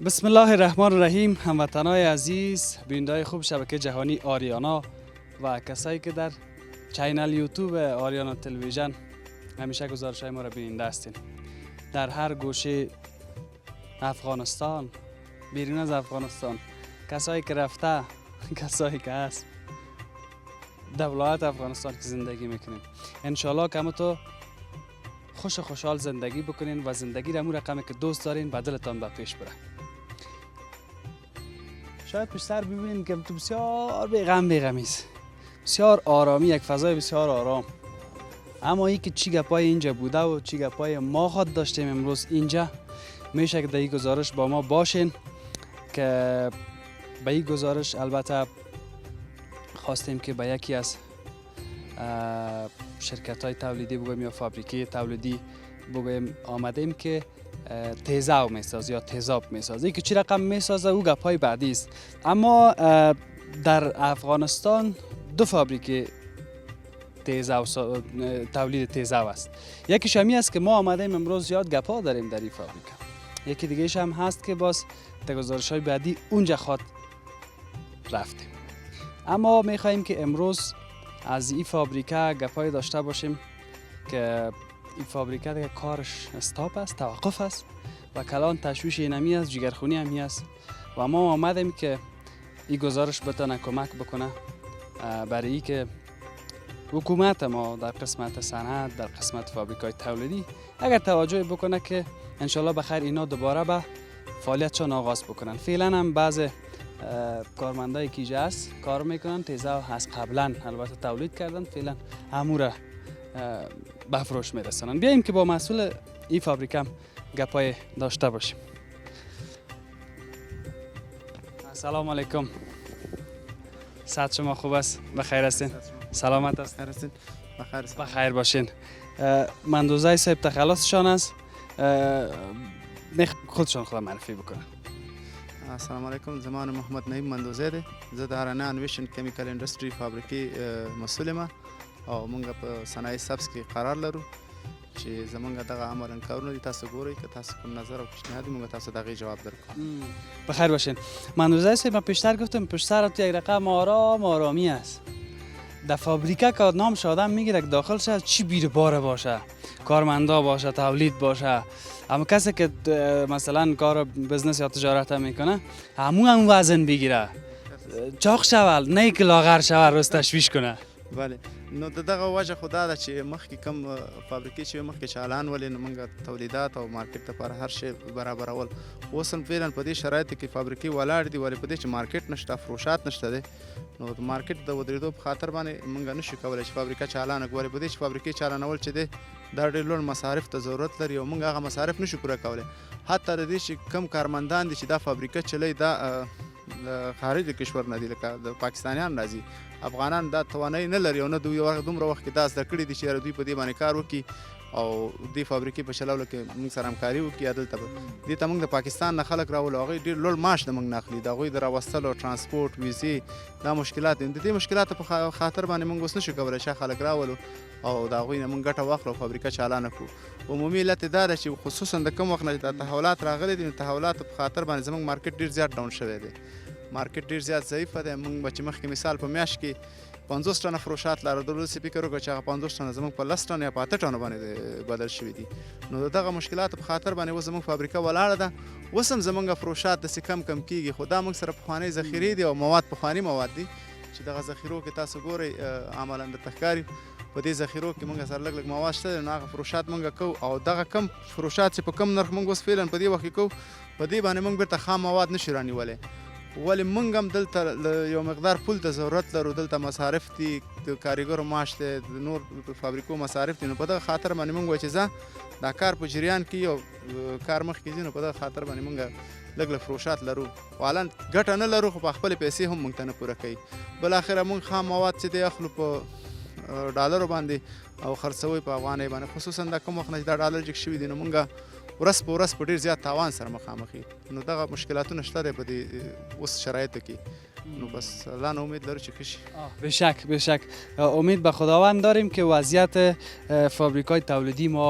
بسم الله الرحمن الرحیم. هموطنان عزیز، بینندگان خوب شبکه جهانی آریانا و کسایی که در چینل یوتیوب آریانا تلویزیون همیشه گزارش‌های ما را بیننده هستین. در هر گوشه افغانستان، بیرون از افغانستان، کسایی که رفته، کسایی که هست در ولایت افغانستان که زندگی میکنین، انشالله که تو خوش و خوشحال زندگی بکنین و زندگی را امون رقمی که دوست دارین به دلتان به پیش بره. شاید بیشتر ببینید که تو بسیار بیغمی است، بسیار آرامی، یک فضای بسیار آرام. اما ای که چی گپای اینجا بوده و چی گپای ما خود داشتیم امروز اینجا، میشه که در این گزارش با ما باشین که به این گزارش البته خواستیم که به یکی از شرکت های تولیدی بگویم یا فابریکه تولیدی بگویم آمدیم که تیزاب میساز یا تیزاب میسازه. که چی رقم میسازه او گپای بعدی است. اما در افغانستان دو فابریکه تولید تیزاب است. یکیش همی است که ما آمدیم امروز زیاد گپا داریم در این فابریکه. یکی دیگهش هم هست که باز در گزارش‌های بعدی اونجا خود رفتیم. اما میخواهیم که امروز از این فابریکه گپای داشته باشیم که این فابریکه دیگه کارش استاپ است، توقف است و کلان تشویش اینمی است، جگرخونی همی است و ما آمدیم که این گزارش بتونه کمک بکنه برای ای که حکومت ما در قسمت صنعت، در قسمت فابریکای تولیدی اگر توجه بکنه که انشالله بخیر اینا دوباره به فعالیتشان آغاز بکنن. فعلا هم بعض کارمندای کیجه است کار میکنن، تیزاب از قبلا البته تولید کردن، فعلا همورا به فروش میرسونن. بیاییم که با مسئول این فابریکه گپای داشته باشیم. السلام علیکم. صحت شما خوب است؟ بخیر هستین؟ سلامت هستین؟ بخیر باشین. مندوزه صاحب تخلصشان است، خودشان خود معرفی بکنن. السلام علیکم. زمان محمد نعیم مندوزه ده. زه د ارنا انویشن کیمیکل انډستری فابریکې مسؤل یم او موږ په صنایع سبز کې قرار لرو چې زمونږ دغه عملاً کارونه دي. تاسو ګورئ که تاسو کوم نظر او پیشنهاد موږ تاسو دغه جواب درکړو. بخیر باشین. مندوزه صاحب، من پیشتر گفتم پشت سر تو یک رقم آرامی است. در فابریکه که نام آدم میگیره که داخل شه چی بیره باره باشه، کارمندا باشه، تولید باشه. اما کسی که مثلا کار بزنس یا تجارت هم میکنه همون وزن بگیره، چاق شود، نه که لاغر شود، روز تشویش کنه. بله، نو د دغه وجه خو دا ده چې مخکې کوم فابریکې چې مخکې چالان ولې نو موږ تولیدات او مارکیټ لپاره هر شی برابرول. اوس هم فعلا په دې شرایطو کې فابریکې ولاړ دي ولې په دې چې مارکیټ نشته، فروشات نشته دی. نو د مارکیټ د ودرېدو په خاطر باندې موږ نشو کولی چې فابریکه چالانه کړو. ولې په دې چې فابریکې چالانول چې دی دا ډېر لوړ مصارف ته ضرورت لري او موږ هغه مصارف نشو پوره کولی. حتی د دې چې کم کارمندان دي چې دا فابریکه چلی دا خارج کشور نه دي، لکه د پاکستانیان راځي، افغانان دا توانایي نه لري او نه دوی دومره وخت کې دا زده کړي دي چې دوی په دې باندې کار وکړي او دې فابریکې په چلولو کې موږ سره همکاري وکړي. یا دلته دې ته موږ د پاکستان نه خلک راولو، هغوی ډېر لوړ معاش د موږ نه اخلي. د هغوی د راوستلو، ټرانسپورټ، ویزې، دا مشکلات دي. د دې مشکلاتو په خاطر باندې موږ اوس نشو کولی چې خلک راولو او د هغوی نه موږ ګټه واخلو او فابریکه چالانه کړو. عمومي علت یې دا ده چې خصوصا د کوم وخت نه دا تحولات راغلي دي، نو تحولاتو په خاطر باندې زموږ مارکیټ ډېر زیات ډاون شوی دی. مارکیټ ډېر زیات ضعیفه دی. موږ به چې مخکې مثال په میاشت کې 50 ټنه فروشات لرل، داسې فکر وکړو چې هغه 50 ټنه زموږ په 10 ټنه یا په 8 ټنو باندې بدل شوي دي. نو د دغه مشکلاتو په خاطر باندې اوس زموږ فابریکه ولاړه ده. اوس هم زموږ فروشات داسې کم کیږي، خو دا موږ سره پخوانۍ ذخیرې دي او مواد پخواني مواد دي چې دغه ذخیرو کې تاسو ګورئ عملاً درته ښکاري. په دې ذخیرو کې موږ سره لږ مواد شته، نو هغه فروشات موږ کوو او دغه کم فروشات چې په کم نرخ موږ اوس فعلا په دې وخت کې کوو، په دې باندې موږ بیرته خام مواد نشو رانیولی. ولې موږ هم دلته یو مقدار پول ته ضرورت لرو، دلته مصارف دي، د کاریګرو معاش دی، د نور فابریکو مصارف دي. نو په دغه خاطر باندې موږ وایو چې زه دا کار په جریان کې یو کار مخکې ځي، نو په دغه خاطر باندې موږ لږ فروشات لرو. حالا ګټه نه لرو خو په خپلې پیسې هم موږ ته نه پوره کوي. بالاخره موږ خام مواد چې دی اخلو په ډالرو باندې او خرڅوي په افغانۍ باندې. خصوصا دا کوم وخت نه چې دا ډالر جګ شوي دي نو موږ ورځ په ورځ په ډېر زیات تاوان سره مخامخ یو. نو دغه مشکلاتونه شته دی په دې اوس شرایطو کې. نو بس الله نه امید لرو چې ښه شي. به شک امید به خداوند داریم که وضعیت فابریکای تولیدی ما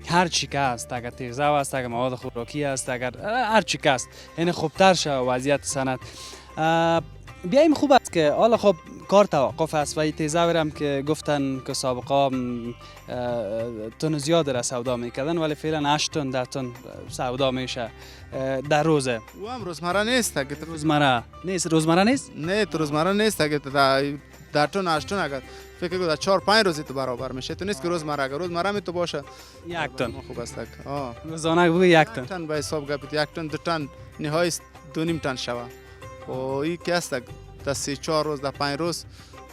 هر چی که است، اگر تیزاب است، اگر مواد خوراکی است، اگر هر چی که است، یعنی خوبتر شد وضعیت صنعت. بیایم خوب است که حالا خب کار توقف است و این تیزاب هم که گفتن که سابقا تن زیاد را سودا میکردن ولی فعلا 8 تن 10 تن سودا میشه در روزه. و هم روزمره نیست که روزمره نیست. روزمره نیست؟ نه تو روزمره نیست که در تن 8 تن اگر فکر کنم 4 5 روزی تو برابر میشه. تو نیست که روزمره، اگر روزمره می تو باشه 1 تن خوب است. روزانه بگو 1 تن. تن به حساب گپت 1 تن 2 تن نهایی 2.5 تن شوه. و این که است تا 3-4 روز تا 5 روز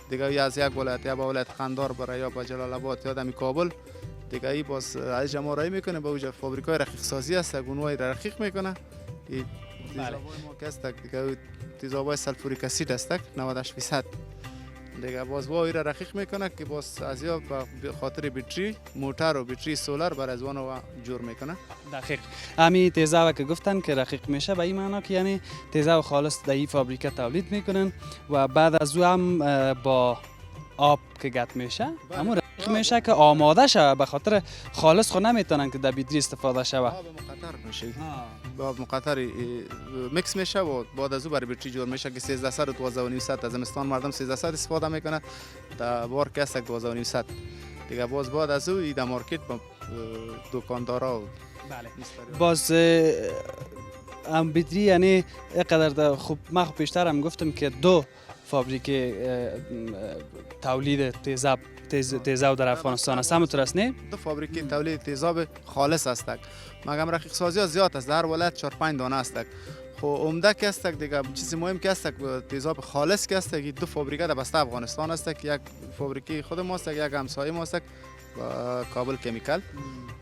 دیگه یا از یک ولایت یا به ولایت قندار بره یا به جلال آباد یا دمی کابل دیگه ای باز از جمع رای میکنه به اوج فابریکای رقیق سازی است گونوای رقیق میکنه. این تیزابای ما که است دیگه تیزابای سلفوریک اسید است 98%. دیگه باز وای را رقیق میکنه که باز از یا به خاطر بطری موتور و بطری سولر بر از وان و جور میکنه. دقیق. همین تیزاب که گفتن که رقیق میشه به این معنا که یعنی تیزاب خالص در این فابریکه تولید میکنن و بعد از او هم با آب که گت میشه اما رقیق میشه که آماده شود. به خاطر خالص خود نمیتونن که در بطری استفاده شود. آب مقطر میشه. آب مقطر میکس میشه و بعد از او بر بطری جور میشه که 1300 و 12.5 از زمستان مردم 1300 استفاده میکنه تا بار که است 12.5 دیگه باز بعد از او در مارکت با دکاندارا. بله. باز ام بطری یعنی اینقدر خوب ما خوب پیشتر هم گفتم که 2 فابریکه تولید تیزاب در افغانستان است. همونطور است نه؟ 2 فابریکه تولید تیزاب خالص است. مگم رقیق سازی ها زیاد است. در هر ولایت 4-5 دانه است. خو عمده که است دیگه چیز مهم که است تیزاب خالص که است که 2 فابریکه در بسته افغانستان است که یک فابریکه خود ما است یک همسایه ما است کابل کمیکل.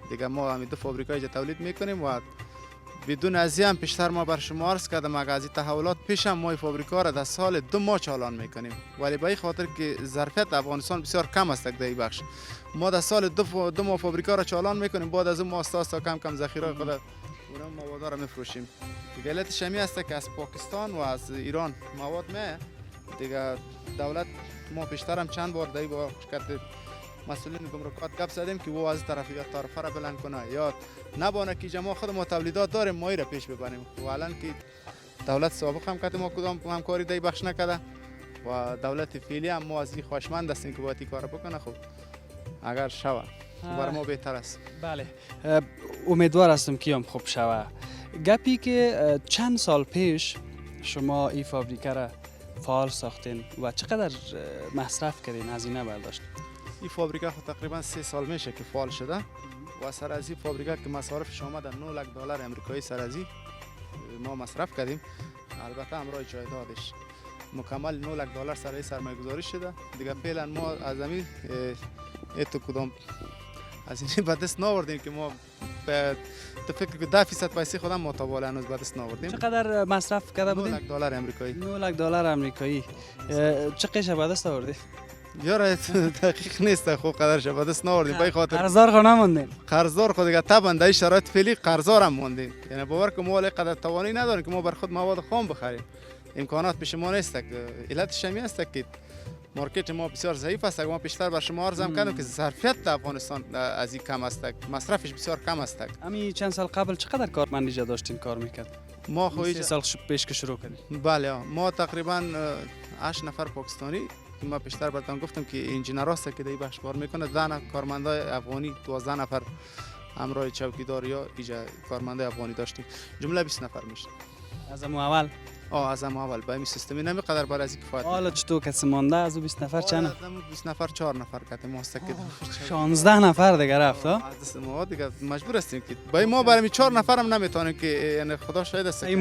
دیگه ما همین 2 فابریکه اینجا تولید میکنیم و بدون از هم پیشتر ما بر شما عرض کردم اگر از تحولات پیش هم ما فابریکه را در سال 2 ماه چالان میکنیم ولی به این خاطر که ظرفیت افغانستان بسیار کم است در این بخش ما در سال 2 ماه فابریکه را چالان میکنیم بعد از اون ما اساسا کم کم ذخیره خود اونم مواد را میفروشیم. دیگه علتش همی است که از پاکستان و از ایران مواد میه دیگه دولت ما پیشتر هم چند بار در با شرکت مسئولین گمرکات گپ زدیم که او از طرف یا طرفه را بلند کنه یا نبانه که ما خود ما تولیدات داریم ما را پیش ببریم و الان که دولت سابق هم که ما کدام همکاری دای بخش نکرده و دولت فعلی هم ما از این خوشمند هستیم که باید این کار بکنه. خب اگر شوه برای ما بهتر است. بله امیدوار هستم که هم خوب شوه. گپی که چند سال پیش شما این فابریکه را فعال ساختین و چقدر مصرف کردین هزینه برداشتین؟ این فابریکه خود تقریبا 3 سال میشه که فعال شده و سر از این فابریکه که مصارفش آمده $9 لک امریکایی سر از این ما مصرف کردیم. البته همراه جایدادش مکمل $9 لک سر این سرمایه گذاری شده. دیگه فعلا ما از همین تو کدام از این به دست ناوردیم که ما تو فکر که 10% پیسه خودم متوالی هنوز به دست ناوردیم. چقدر مصرف کرده بودین؟ $9 لک امریکایی. $9 لک امریکایی. چه قیشه به دست آوردی؟ یاره دقیق نیست خوب قدرش به دست ناوردیم به خاطر قرضدار خود نموندین. قرضدار خود دیگه طبعا در شرایط فعلی قرضدار هم موندیم. یعنی باور که ما قدر توانی نداریم که ما بر خود مواد خام بخریم. امکانات پیش ما نیست. علتش همین است که مارکت ما بسیار ضعیف است. ما بیشتر بر شما عرضم کردم که ظرفیت افغانستان از این کم است. مصرفش بسیار کم است. همین چند سال قبل چقدر کارمند اینجا داشتین کار میکرد؟ ما خو 3 سال پیش که شروع کردیم. بله ما تقریبا 8 نفر پاکستانی که ما پیشتر براتون گفتم که انجینر است که در این بخش کار میکنه. 10 کارمندای افغانی 12 نفر همراه چوکیدار یا ایجا کارمندای افغانی داشتیم. جمله 20 نفر میشه. از اول از اول با این سیستمی نمیقدر برای از کفایت. حالا چطور کسی مانده از 20 نفر چند؟ از 20 نفر 4 نفر که ما است که 16 نفر دیگه رفت. از ما دیگه مجبور هستیم که با ما برای 4 نفر هم نمیتونیم که یعنی خدا شاهد است این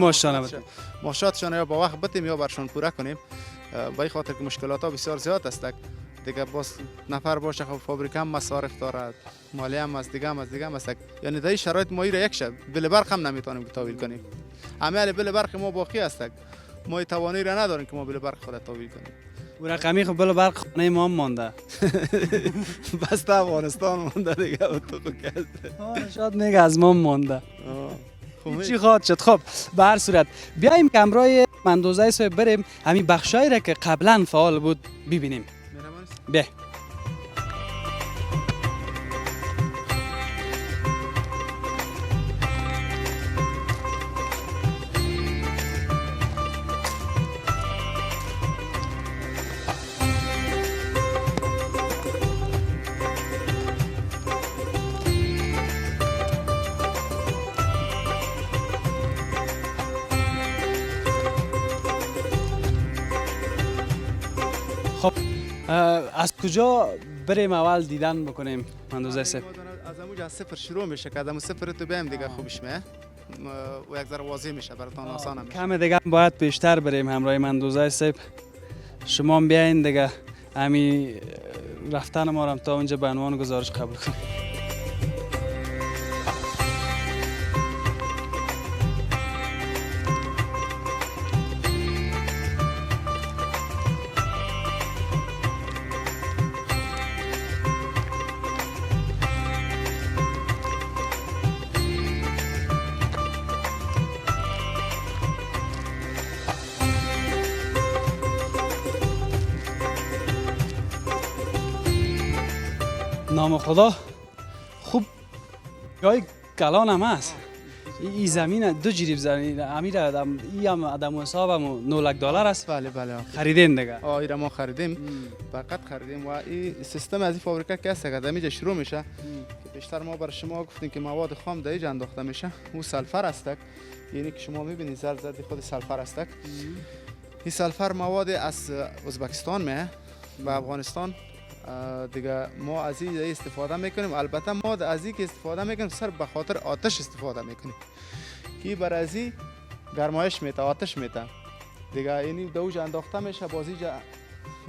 ماشاتشون یا با وقت بتیم یا برشون پوره کنیم. با این خاطر که مشکلات ها بسیار زیاد است دیگه باز نفر باشه خب فابریکه هم مصارف داره مالی هم از دیگه هم است یعنی در این شرایط ما را یک شب بل برق هم نمیتونیم که تحویل کنیم. عمل بل برق ما باقی است. ما توانی را نداریم که ما بل برق خود تحویل کنیم. و رقمی خب بل برق خانه ما هم مانده. بس تا افغانستان مانده دیگه تو که شاید میگه از ما مانده. چی خواهد شد؟ خب به هر صورت بیایم که امرای مندوزه صاحب بریم همین بخشایی را که قبلا فعال بود ببینیم. بیا از کجا بریم اول دیدن بکنیم مندوزه صاحب؟ از همونجا از صفر شروع میشه که از همون صفر تو بیم دیگه خوبش میه و یک ذره واضح میشه براتون آسان میشه. کم دیگه باید پیشتر بریم همراه مندوزه صاحب. شما هم بیاین دیگه امی رفتن ما رو تا اونجا به عنوان گزارش قبول کنیم. نام خدا خوب جای کلان هم هست. این زمین دو جریب زمین امیر ای هم آدم حسابم $9 است. بله بله خریدین دیگه؟ ایرا ما خریدیم فقط خریدیم و این سیستم از این فابریکه که هست که از اینجا شروع میشه که بیشتر ما برای شما گفتیم که مواد خام در اینجا انداخته میشه. او سلفر است، یعنی که شما میبینید زرد خود سلفر است. این سلفر مواد از ازبکستان میه و افغانستان دیگه ما از این استفاده میکنیم. البته ما از این که استفاده میکنیم سر به خاطر آتش استفاده میکنیم که بر از این گرمایش میته، آتش میته دیگه. اینی دوج انداخته میشه بازی جا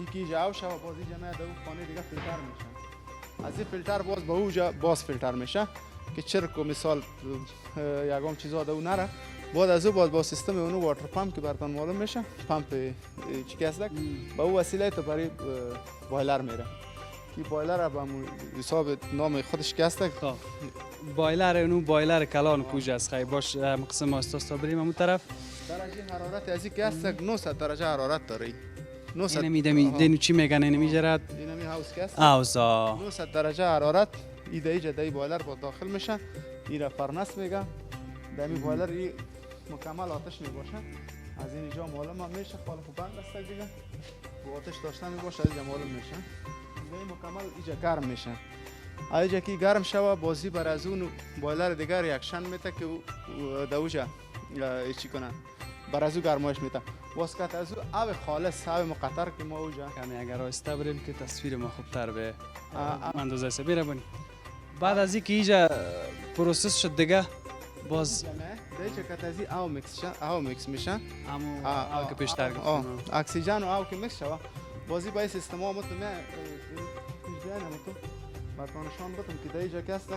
یکی جا او شو بازی جا میاد دو خانه دیگه فیلتر میشه. از این فیلتر باز به اوجا باز فیلتر میشه که چرک و مثال یگام چیزا دو نره. بعد از او با سیستم اونو واتر پمپ که براتون معلوم میشه، پمپ چی هست با او وسیله تو برای بایلر میره. این بایلر به حساب نام خودش که هست. بایلر اونو بایلر کلان کجا است؟ خیلی باش قسم استاستا بریم همون طرف. درجه حرارت از این که هست 900 درجه حرارت داره. 900 اینو میدم چی میگن اینو میجرد؟ اینو می هاوس که هست. 900 درجه حرارت ایده ایجا دای بایلر با داخل میشه. اینا فرنس میگه. دمی بایلر این مکمل آتش می باشه. از این اینجا معلوم میشه خالق بند است دیگه. با آتش داشتن می باشه اینجا معلوم میشه. این مکمل اینجا گرم میشه. اینجا که گرم شوه بازی بر از اون بایلر دیگه ریاکشن میته که دوجا چی کنه بر از او گرمایش میته. واسکت از او آب خالص آب مقطر که ما اوجا کمی اگر آهسته بریم که تصویر ما خوبتر به اندازه سه بیره بونی. بعد از اینکه اینجا پروسس شد دیگه باز دیگه که تازی آو میکس میشه. همون آو که پیشتر گفتم. اکسیژن و آو که میکس شوه بازی با این سیستم ها مطمئن بیانم تو براتون نشان بدم که دیگه که هست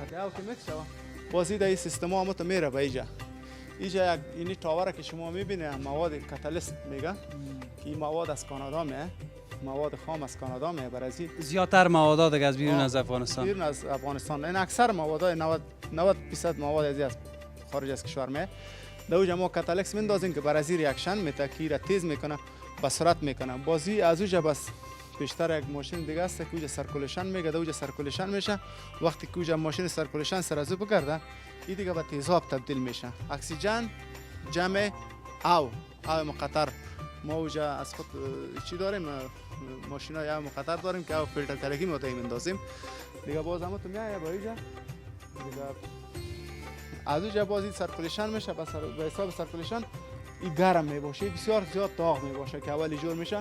که آو که میکس شوه بازی در این سیستم ها مطمئن میره به اینجا. اینجا یک اینی تاور که شما میبینید مواد کاتالیست میگه که این مواد از کانادا میه، مواد خام از کانادا میه. برای زیادتر مواد دیگه از بیرون از افغانستان. بیرون از افغانستان این اکثر مواد 90% مواد از خارج از کشور میه. دوجا ما کاتالیکس میندازیم که برای ریاکشن میته که را تیز میکنه با سرعت میکنه. بازی از اوجا بس بیشتر یک ماشین دیگه است که اوجا سرکولیشن میگه دوجا سرکولیشن میشه. وقتی که اوجا ماشین سرکولیشن سر از او بگرده این دیگه به تیزاب تبدیل میشه. اکسیژن جمع آو مقطر ما اوجا از خود چی داریم ماشینای آو مقطر داریم که آو فیلتر کردگی ما دایم اندازیم دیگه. باز هم تو میایه با اینجا دیگه از اونجا بازی سرکولیشن میشه. به حساب سرکولیشن این گرم میباشه، بسیار زیاد داغ میباشه که اولی جور میشه.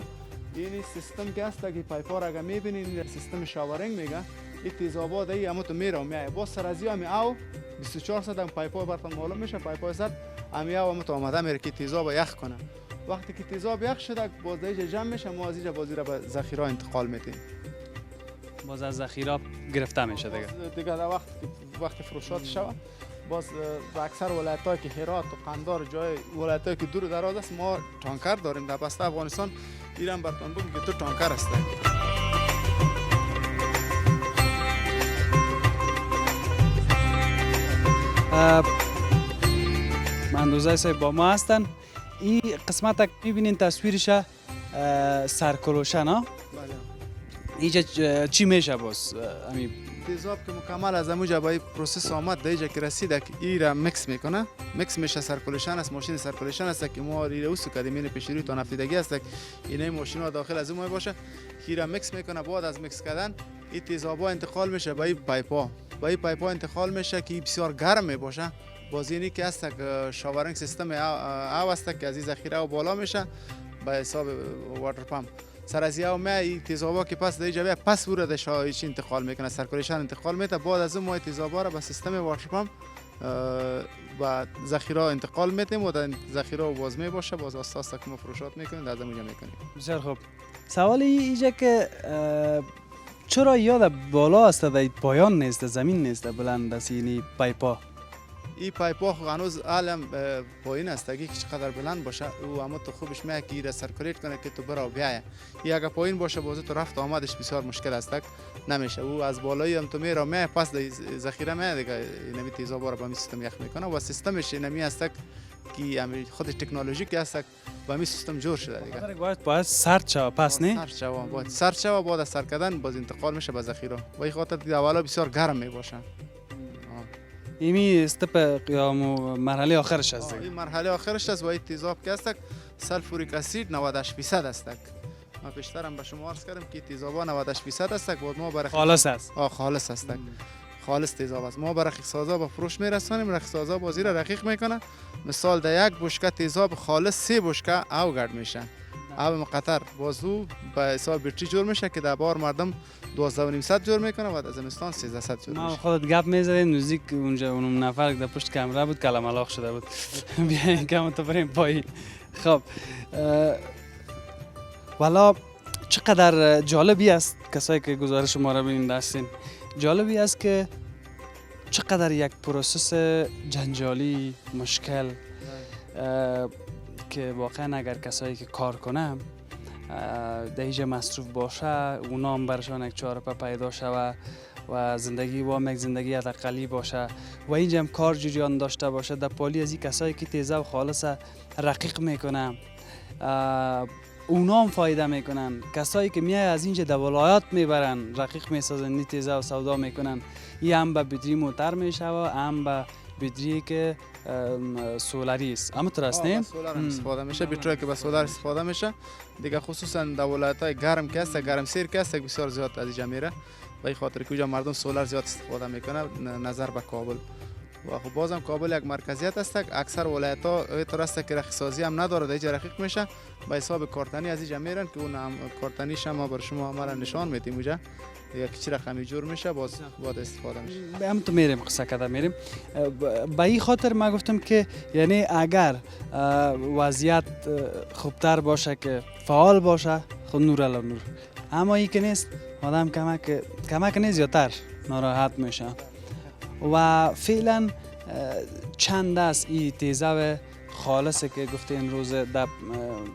این سیستم که هست که پایپا را اگه میبینید این سیستم شاورینگ میگه. این تیزابات ای همو تو میره و میایه باز سر از همی او 24 ساعت هم پایپا براتون معلوم میشه. پایپا سر همی او همو تو آمده میره که تیزاب یخ کنه. وقتی که تیزاب یخ شده باز اینجا جمع میشه. ما از اینجا بازی را به ذخیره انتقال میدیم. باز از ذخیره گرفته میشه دیگه در وقت فروشات شود باز در اکثر ولایت‌هایی که هرات و قندار جای ولایت‌هایی که دور و دراز است ما تانکر داریم. در بسته افغانستان ایران براتون بگم که تو تانکر است. مندوزه صاحب با ما هستن. این قسمت که میبینین تصویرش سرکلوشن ها. بله. اینجا چی میشه باز؟ تیزاب که مکمل از اموجا با این پروسس آمد دیجا که رسید که این را مکس میکنه. مکس میشه سرکولیشن است. ماشین سرکولیشن است که ما ریره اوسو کردیم این پیشروی تا نفتیدگی است که این ماشین ها داخل از اون باشه که را مکس میکنه. بعد از مکس کردن این تیزابا انتقال میشه با این پایپا. با این پایپا انتقال میشه که بسیار گرم میباشه. باز اینی که است که شاورینگ سیستم او است که از این ذخیره و بالا میشه به حساب واتر پمپ سر از یا می این تیزابا که پس در جبه پس ورده شایش انتقال میکنه سرکاریشان انتقال میده بعد از اون ما تیزابا را به سیستم واترپمپ و ذخیره انتقال میدیم و در ذخیره باز می باشه باز آساسا که ما فروشات میکنیم در اونجا میکنیم. بسیار خوب. سوال اینجا که چرا یاد بالا است در پایان نیست زمین نیست بلند است یعنی پایپا این پایپا هنوز عالم پایین است اگه چقدر بلند باشه او اما تو خوبش میاد که ایره سرکولیت کنه که تو برا بیای این اگه پایین باشه باز تو رفت آمدش بسیار مشکل است نمیشه او از بالایی هم تو میره میای پس ذخیره میاد دیگه نمی تیزابا رو با می سیستم یخ میکنه و سیستمش نمی است که خودش تکنولوژیک است با می سیستم جور شده دیگه باید سرد شوه پس نه سرد شوه بعد از سر کردن باز انتقال میشه به ذخیره و این خاطر دیگه اولا بسیار گرم می باشه ایمی استپ یا مرحله آخرش است این مرحله آخرش است و این تیزاب که است سلفوریک اسید 98% است ما پیشترم به شما عرض کردم که تیزابا 98% است بود ما برای خالص است خالص است خالص تیزاب است ما برای رقیق سازا به فروش میرسانیم رقیق سازا بازی را رقیق میکنه مثال در یک بشکه تیزاب خالص 3 بشکه او گرد میشه او مقطر بازو به حساب بیرچی جور میشه که در بار مردم 12.5 جور میکنه و در زمستان 1300 جور ما میشه. خودت گپ میزدیم نزدیک اونجا اون نفر در پشت کامرا بود کلم الاغ شده بود بیاین کم تو بریم پایین. خب والا چقدر جالبی است کسایی که گزارش ما را ببینید هستین جالبی است که چقدر یک پروسس جنجالی مشکل که واقعا اگر کسایی که کار کنه در اینجا مصروف باشه اونا هم برشان یک چهارپا پیدا شوه و زندگی وام یک زندگی حداقلی باشه و اینجا هم کار جریان داشته باشه در پالی از این کسایی که تیزه و خالص رقیق میکنن اونا هم فایده میکنن کسایی که میای از اینجا در ولایات میبرن رقیق میسازن تیزه و سودا میکنن این هم به بدری موتر میشه و هم به بدری که سولاری است اما درست نه سولار استفاده میشه بیتری که به سولار استفاده میشه دیگه خصوصا در ولایت‌های گرم که است گرم سیر که است بسیار زیاد از اینجا میره به این خاطر که اونجا مردم سولار زیاد استفاده میکنه نظر به کابل و خب بازم کابل یک مرکزیت است اکثر ولایت‌ها اینطور است که رقیق سازی هم نداره در اینجا رقیق میشه به حساب کارتنی از اینجا میرن که اون هم کارتنیش هم بر شما عملا نشان میدیم اونجا یک چی رقمی جور میشه باز استفاده میشه هم تو میریم قصه کده میریم به این خاطر ما گفتم که یعنی اگر وضعیت خوبتر باشه که فعال باشه خود نور علی نور اما این که نیست آدم کمک نیست زیادتر ناراحت میشه و فعلا چند است این تیزاب خالصه که گفتیم روز در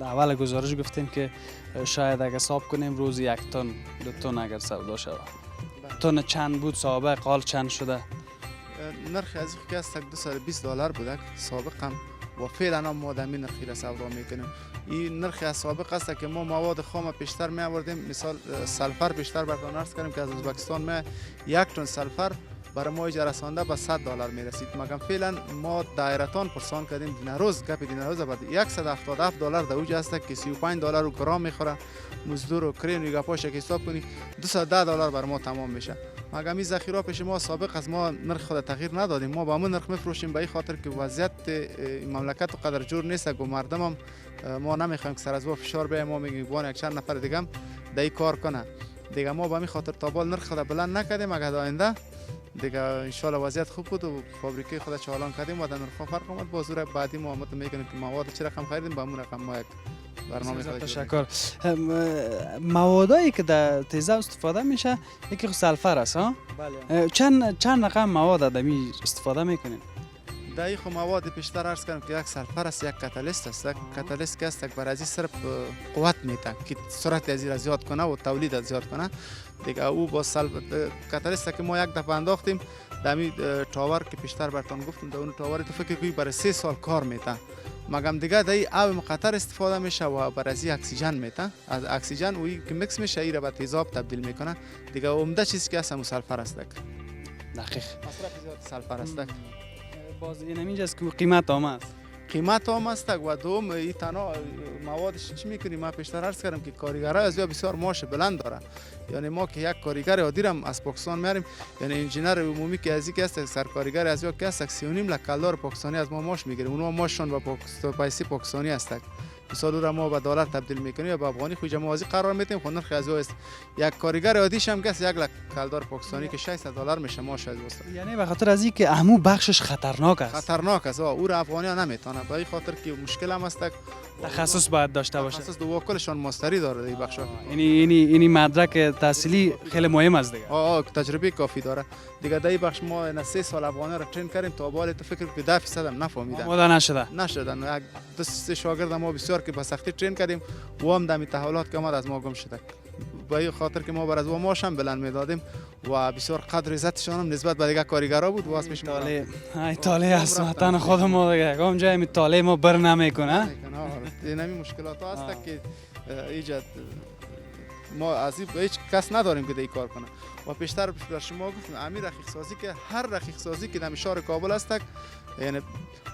اول گزارش گفتیم که شاید اگر حساب کنیم روز 1 تن 2 تن اگر سودا شود تن چند بود سابق قال چند شده نرخ از که است $220 بوده سابقا و فعلا ما دمی نرخی را سودا میکنیم این نرخ از سابق است که ما مواد خام بیشتر می آوردیم مثال سلفر بیشتر براتون عرض کردیم که از ازبکستان می 1 تن سلفر برای ما اینجا رسانده به $100 میرسید مگم فعلا ما دایرتان پرسان کردیم دیناروز گپ دیناروز بعد $177 در اوج است که $35 رو گرام میخوره مزدور و کرین و گپاش که حساب کنی $210 بر ما تمام میشه مگم این ذخیره پیش ما سابق از ما نرخ خود تغییر ندادیم ما با همون نرخ میفروشیم به این خاطر که وضعیت مملکت و قدر جور نیست و مردم هم ما نمیخوایم که سر از فشار بیایم ما میگیم وان یک چند نفر دیگه هم دای کار کنه دیگه ما با همین خاطر تا بال نرخ خود بلند نکردیم اگه آینده دیگه ان شاء الله وضعیت خوب بود و فابریکه خود چالان کردیم و در نرخ فرق اومد بازور بعدی ما میکنیم که مواد چه رقم خریدیم با همون رقم ما یک برنامه خود تشکر موادایی که در تیزه استفاده میشه یکی سلفر است ها بله چند رقم مواد در می استفاده میکنین دایی خو مواد پیشتر عرض کردم که یک سلفر است یک کاتالیست است کاتالیست که است برای از صرف قوت میده که سرعت از را زیاد کنه و تولید زیاد کنه دیگه او با کاتالیست که ما یک دفعه انداختیم دمی تاور که پیشتر براتون گفتم در اون تاور تو فکر کنی برای 3 سال کار میده مگم دیگه دایی آب مقطر استفاده میشه و برای اکسیژن میده از اکسیژن اوی که میکس میشه ای را به تیزاب تبدیل میکنه دیگه عمده چیزی که است سلفر است دقیق مصرف زیاد سلفر است باز این اینجاست که قیمت هم است قیمت هم است و دوم این تنها موادش چی میکنیم ما پیشتر عرض کردم که کارگرای از بسیار معاش بلند داره یعنی ما که یک کارگر عادی هم از پاکستان میاریم یعنی انجینر عمومی که از اینکه است سرکارگر از که است 3.5 لک $30 پاکستانی از ما معاش میگیره اونها معاششون با پیسه پاکستانی است مثال او را ما به دلار تبدیل میکنیم یا به افغانی خو موازی قرار میتیم خو نرخ از او است. یک کارگر عادیش هم کس 1 لک کلدار پاکستانی که 600 دلار میشه ماش از واسه. یعنی به خاطر از اینکه همو بخشش خطرناک است. خطرناک است او را افغانی ها نمیتونه به این خاطر که مشکل هم است. تخصص باید داشته باشه. تخصص دو واکلشان ماستری داره این بخشا. اینی مدرک تحصیلی خیلی مهم است دیگه. تجربه کافی داره. دیگه در این بخش ما این 3 سال افغانی را ترین کردیم تا بالا تو فکر که 10% هم نفهمیدن. آماده نشدن. یک دو شاگرد ما بسیار که به سختی ترین کردیم و هم دمی تحولات که آمد از ما گم شده. به این خاطر که ما بر از ماش هم بلند میدادیم و بسیار قدر عزتشان هم نسبت به دیگه کاریگرا بود واسه میشه طالع از وطن خود ما دیگه کام جای می طالع ما بر نمیکنه. این همین مشکلات هست که ایجاد ما از هیچ کس نداریم که این کار کنه و پیشتر بر شما گفتم امیر رقیق سازی که هر رقیق سازی که در شهر کابل است یعنی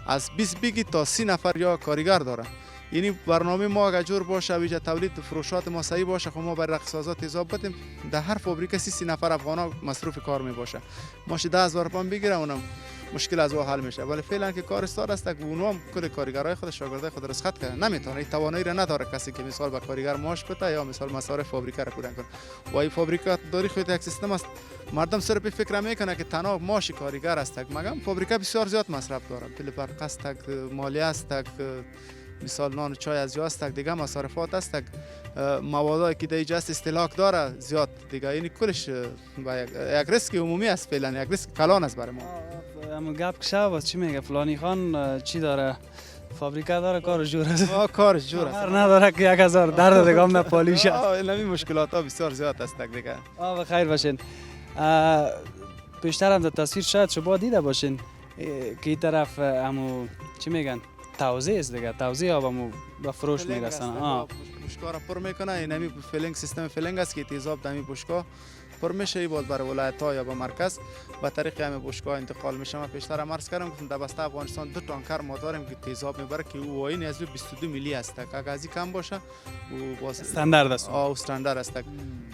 از 20 بیگی تا 30 نفر یا کارگر داره. یعنی برنامه ما اگه جور باشه ویژه تولید فروشات ما صحیح باشه خب ما برای رقصازات اضافه بدیم در هر فابریکه 30 نفر افغانا مصروف کار می باشه ماشه 10000 پوند بگیره اونم مشکل از او حل میشه ولی فعلا که کار استاد است که اونها کل کارگرای خود شاگردای خود رسخت کنه نمیتونه این توانایی را نداره کسی که مثال به کارگر معاش بده یا مثال مصارف فابریکه را پورا کنه و این فابریکه داری خود یک سیستم است مردم سر به فکر میکنه که تنها معاش کارگر است مگم فابریکه بسیار زیاد مصرف داره پول برق است مالیه است مثال نان چای از جاست دیگه مصارفات است موادایی که در جست استهلاک داره زیاد دیگه یعنی کلش یک ریسک عمومی است فعلا یک ریسک کلان است برای ما اما گپ کشا چی میگه فلانی خان چی داره فابریکه داره کارش جور است کارش جور است نداره که 1000 درد دیگه هم نپالیش است این مشکلات ها بسیار زیاد است دیگه بخیر باشین پیشتر هم در تصویر شاید شما دیده باشین که این طرف همو چی میگن توزیع است دیگه توزیع آب به فروش میرسن بشکار پر میکنه این همی فیلینگ سیستم فیلینگ است که تیزاب دمی بشکا پر میشه باز برای ولایت ها یا به مرکز به طریق همین بشکا انتقال میشه من پیشتر هم عرض کردم گفتم در بسته افغانستان 2 تانکر ما داریم که تیزاب میبره که او واین از 22 میلی است اگر از کم باشه او باز استاندارد است استاندارد است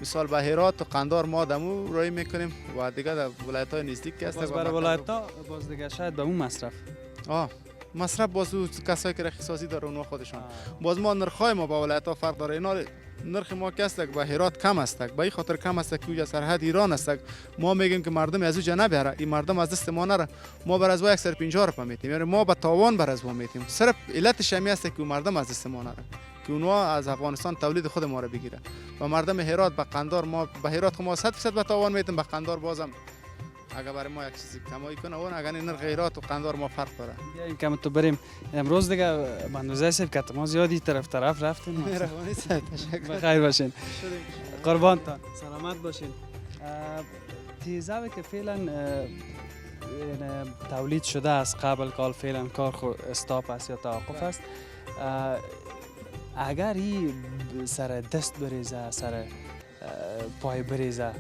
مثال به هرات و قندار ما دمو رای میکنیم و دیگه در ولایت های نزدیک است باز برای ولایت ها باز دیگه شاید به اون مصرف مصرف باز کسایی که رخی سازی داره اونها خودشان باز ما نرخای ما با ولایت ها فرق داره اینا نرخ ما که است به هرات کم است به این خاطر کم است که اوجا سرحد ایران است ما میگیم که مردم از اوجا نبره این مردم از دست ما نره ما بر از وای 150 روپیه میتیم یعنی ما به تاوان بر از ما میتیم صرف علتش همین است که مردم از دست ما نره که اونها از افغانستان تولید خود ما را بگیره و مردم هرات به قندار ما به هرات ما 100% به تاوان میتیم به قندار بازم اگر برای ما یک چیزی کمایی کنه اون اگر این غیرات و قندار ما فرق داره بیاین کم تو بریم امروز دیگه بندوزه سیب که ما زیادی طرف رفتیم مهربانی تشکر بخیر باشین قربانتان سلامت باشین تیزابی که فعلا تولید شده از قبل کال فعلا کار خو استاپ است یا توقف است اگر این سر دست بریزه سر پای بریزه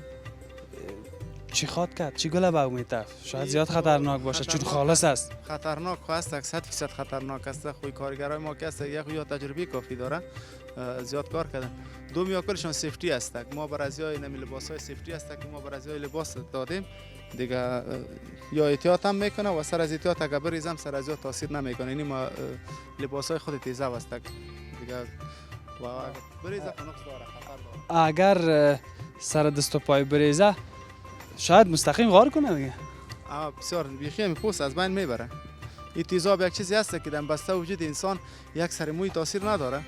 چی خواد کرد؟ چی گله به امید شاید زیاد خطرناک باشه چون خالص است خطرناک است 100% خطرناک است خوی کارگرای ما که است یک یا تجربه کافی داره زیاد کار کردن دوم یا کلشون سیفتی است ما بر از یای نمی لباسای سیفتی است که ما بر از یای لباس دادیم دیگه یا احتیاط هم میکنه و سر از احتیاط اگر بریزم سر از احتیاط تاثیر نمیکنه یعنی ما لباسای خود تیزه است دیگه و بریزه نقص داره خطر داره اگر سر دست و پای بریزه شاید مستقیم غار کنه دیگه بسیار بیخی همی پوست از بین میبره این تیزاب یک چیزی هست که در بسته وجود انسان یک سر موی تاثیر نداره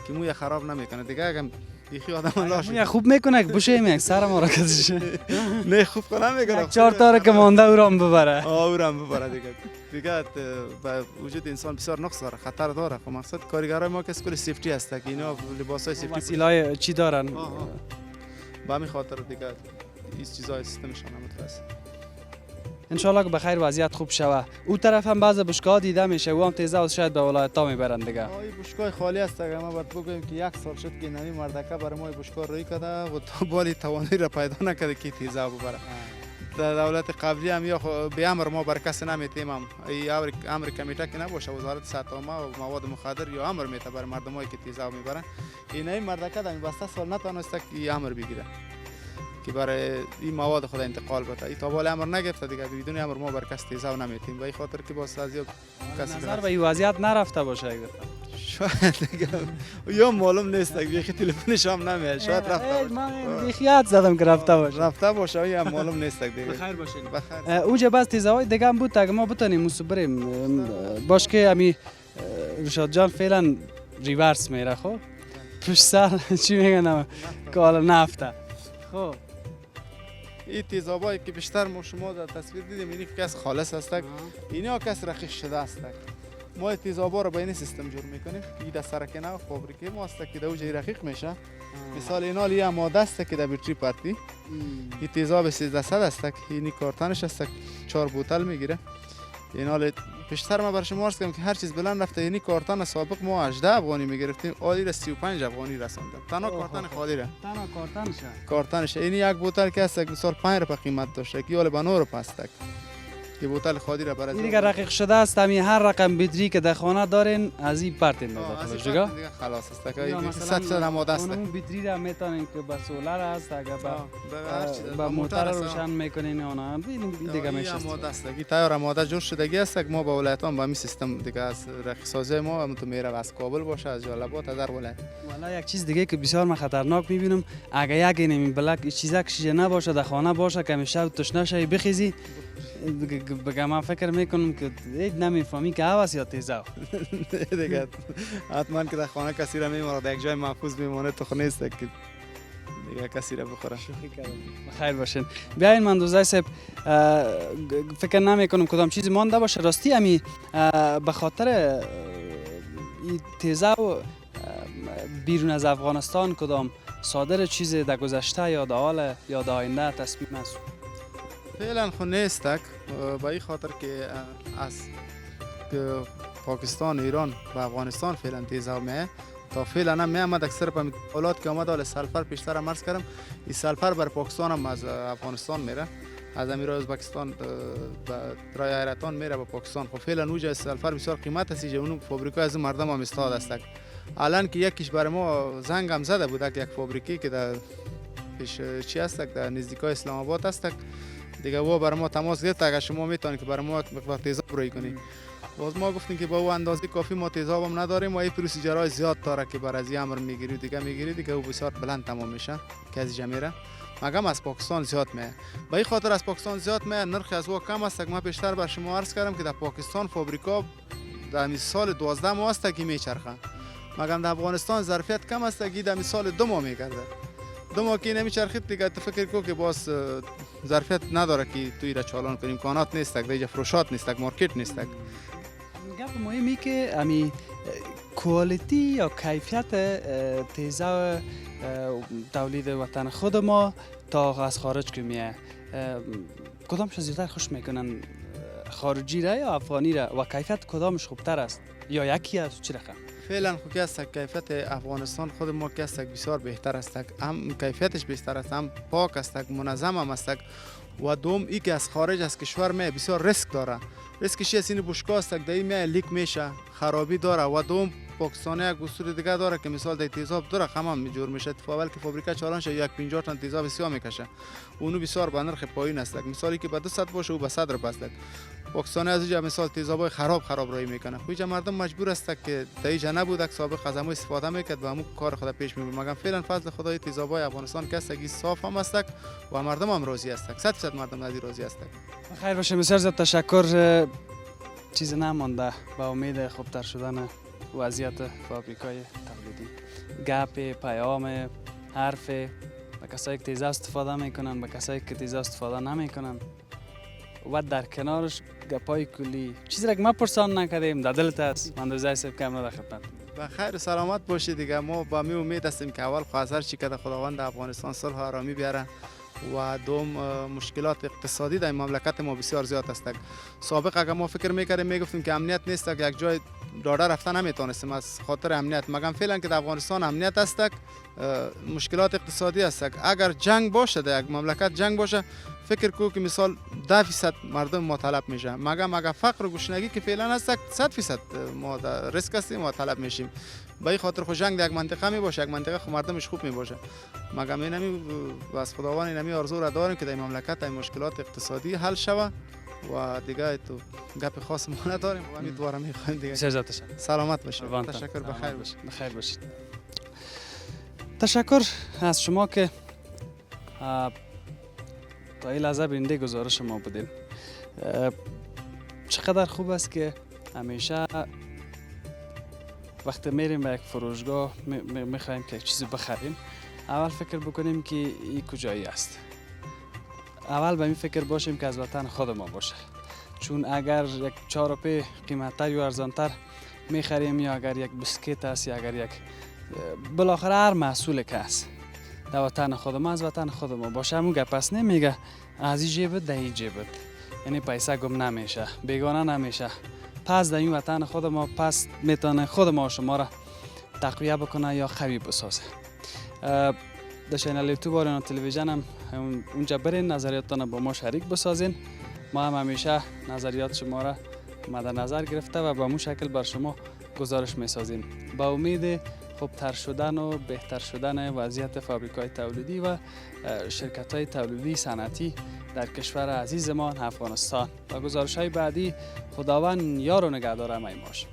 که موی خراب نمیکنه دیگه اگر بیخی آدم لاش موی خوب میکنه که بوشه میک سر ما را کزش نه خوب کنه میکنه 4 تا که مونده او را ببره او را ببره دیگه به وجود انسان بسیار نقص داره خطر داره خب مقصد کارگرای ما که کل سیفتی هست که اینا لباسای سیفتی وسیله‌ای چی دارن به همین خاطر دیگه این چیزای سیستمشان هم متوسط انشالله که بخیر وضعیت خوب شوه او طرف هم بعض بشکا دیده میشه و هم تیزه و شاید به ولایت ها میبرن دیگه این بشکای خالی است اگر ما باید بگویم که 1 سال شد که نمی مردکه برای ما بشکا روی کرده و تا بالی توانایی را پیدا نکرده که تیزه ببره در دولت قبلی هم یا به امر ما بر کسی نمیتیم هم این امر کمیته که نباشه وزارت صحت عامه و مواد مخدر یا امر میته برای مردمایی که تیزه میبرن این مردکه در بسته سال نتونسته که امر بگیره که برای این مواد خود انتقال بده این تا بالا امر نگرفته دیگه بدون امر ما بر کس تیزه نمیتیم و این خاطر که باز از کسی نظر به این وضعیت نرفته باشه شاید دیگه یا معلوم نیست دیگه تلفنش هم نمیاد شاید رفته باشه من بیخیات زدم که رفته باشه. رفته باشه یا معلوم نیست دیگه بخیر باشین. بخیر اونجا بس تیزهای دیگه هم بود تا اگه ما بتونیم موسو بریم باش که امی رشاد جان فعلا ریورس میره خب پشت سر چی میگن که حالا نفته خب این تیزابایی که بیشتر ما شما در تصویر دیدیم اینی کس خالص هستک اینا کس رخیص شده هستک ما تیزابا رو با این سیستم جور میکنیم این در سرکنه فابریکه ما هستک که در اوجه رقیق میشه مثال اینا یه ماده است که در بیتری پارتی این تیزاب 1300 هستک اینی کارتانش هستک 4 بوتل میگیره اینا پیشتر ما بر شما عرض کردم که هر چیز بلند رفته یعنی کارتان سابق ما 18 افغانی میگرفتیم عالی را 35 افغانی رسوندم تنها کارتان خالی را تنها کارتانش اینی یک بوتل که هست مثال 5 روپیه قیمت داشته که حالا به 9 روپیه هستک که بوتل خالی را برای دیگه رقیق شده است همین هر رقم بدری که در خانه دارین از این پرتین از دیگه دیگه خلاص است که 100% آماده است اون بدری را میتونین که با سولار است اگه با با موتور روشن میکنین اونا دیگه میشه آماده است که تیار آماده جور شدگی است که ما با ولایتان با این سیستم دیگه از رقیق سازی ما هم تو میره از کابل باشه از جلبات از هر ولایت والا یک چیز دیگه که بسیار من خطرناک میبینم اگه یک نمی بلک چیزا کشیده نباشه در خانه باشه که میشه تشنه شی بخیزی بگم من فکر میکنم که هیچ نمیفهمی که هواس یا تیزا دیگه حتما که در خانه کسی را میمونه در یک جای محفوظ میمونه تو خونه است که دیگه کسی را بخوره خیر باشین بیاین من دوزای صاحب فکر نمیکنم کدام چیزی مانده باشه راستی امی به خاطر این تیزا و بیرون از افغانستان کدام صادر چیز در گذشته یا در حال یا در آینده تصمیم است فعلا خو نیستک با این خاطر که از پاکستان ایران و افغانستان فعلا تیزاب میه تا فعلا هم میامد اکثر اولاد که آمد حال سلفر پیشتر هم عرض کردم این سلفر بر پاکستان هم از افغانستان میره از امیر ازبکستان برای ایرتان میره به پاکستان خب فعلا اونجا سلفر بسیار قیمت است که اون فابریکا از مردم هم استاد است الان که یکیش برای ما زنگ هم زده بود که یک فابریکی که در پیش چی است در نزدیکای اسلام آباد است دیگه او برای ما تماس گرفت اگر شما میتونید که برای ما مقدار تیزاب روی کنید باز ما گفتیم که با او اندازه کافی ما تیزاب هم نداریم و این پروسیجرهای زیاد داره که بر از این امر میگیری دیگه او بسیار بلند تمام میشه که از جمیره مگم از پاکستان زیاد میه به این خاطر از پاکستان زیاد میه نرخ از او کم است که ما بیشتر بر شما عرض کردم که در پاکستان فابریکا در سال 12 ماه است که میچرخه مگم در افغانستان ظرفیت کم است که در سال 2 ماه میگرده 2 ماه که نمیچرخید دیگه تو فکر کو که باز ظرفیت نداره که توی را چالان کنیم امکانات نیست دیگه فروشات نیست مارکت نیست گپ مهمی که امی کوالیتی یا کیفیت تیزا تولید وطن خود ما تا از خارج که میه کدامش زیادتر خوش میکنن خارجی را یا افغانی را و کیفیت کدامش خوبتر است یا یکی است چی رقم فعلا خو که است کیفیت افغانستان خود ما که است بسیار بهتر است هم کیفیتش بهتر است هم پاک است منظم هم است و دوم ای که از خارج از کشور می بسیار ریسک داره ریسکش است این بشکا است که می لیک میشه خرابی داره و دوم پاکستان یک اصول دیگه داره که مثال در تیزاب داره خمام جور میشه اول که فابریکا چالان شه یک 50 تن تیزاب سیاه میکشه اونو بسیار به نرخ پایین است مثالی که به 200 باشه او به 100 روپیه است پاکستان از اینجا مثال تیزابای خراب رای میکنه اینجا مردم مجبور است که در اینجا نبود که سابق از همو استفاده میکرد و همو کار خود پیش میبرد مگر فعلا فضل خدای تیزابای افغانستان که است صاف هم است و مردم هم راضی است 100% مردم از راضی است خیر باشه بسیار زیاد تشکر چیز نمانده با امید خوبتر شدن وضعیت فابریکای تولیدی گپ پیام حرف به کسایی که تیزا استفاده میکنن به کسایی که تیزا استفاده نمیکنن و در کنارش گپای کلی چیزی را که ما پرسان نکردیم در دلت است من روزای صاحب کم در خدمت و خیر و سلامت باشید دیگه ما با می امید هستیم که اول خواهر چی که خداوند افغانستان صلح و آرامی بیاره و دوم مشکلات اقتصادی در مملکت ما بسیار زیاد است سابق اگر ما فکر میکردیم میگفتیم که امنیت نیست که یک جای داده رفته نمیتونستیم از خاطر امنیت مگم فعلا که در افغانستان امنیت است مشکلات اقتصادی است اگر جنگ باشه در یک مملکت جنگ باشه فکر کو که مثال 10% مردم ما طلب میشه مگم اگر فقر و گشنگی که فعلا هست 100% ما در ریسک هستیم و طلب میشیم به این خاطر خو جنگ در یک منطقه می باشه یک منطقه خو مردمش خوب می باشه مگم اینمی از خداوند اینمی آرزو را داریم که در مملکت این مشکلات اقتصادی حل شوه و دیگه تو گپ خاص ما نداریم و امیدوارم میخوایم دیگه بسیار زیاد تشکر. سلامت باشید. قربانتان. تشکر، بخیر سلامت باشید. بخیر باشید. تشکر از شما که تا این لحظه بیننده گزارش ما بودین. چقدر خوب است که همیشه وقتی میریم به یک فروشگاه میخوایم که چیزی بخریم، اول فکر بکنیم که این کجایی است. اول به این فکر باشیم که از وطن خود ما باشه، چون اگر یک 4 روپه قیمتتر یا ارزانتر میخریم، یا اگر یک بسکیت است، یا اگر یک بالاخره هر محصول که است در وطن خود ما، از وطن خود ما باشه، همون گپ است نمیگه از این جیبت در این جیبت، یعنی پیسه گم نمیشه، بیگانه نمیشه. پس در این وطن خود ما پس میتونه خود ما شما را تقویه بکنه یا قوی بسازه. در چینل یوتیوب و تلویزیون هم اونجا برین، نظریاتتان با ما شریک بسازین. ما هم همیشه نظریات شما را مد نظر گرفته و به مو شکل بر شما گزارش میسازیم، با امید خوبتر شدن و بهتر شدن وضعیت فابریکای تولیدی و شرکت های تولیدی صنعتی در کشور عزیزمان افغانستان. و گزارش های بعدی خداوند یار و نگهدار همه ما شما.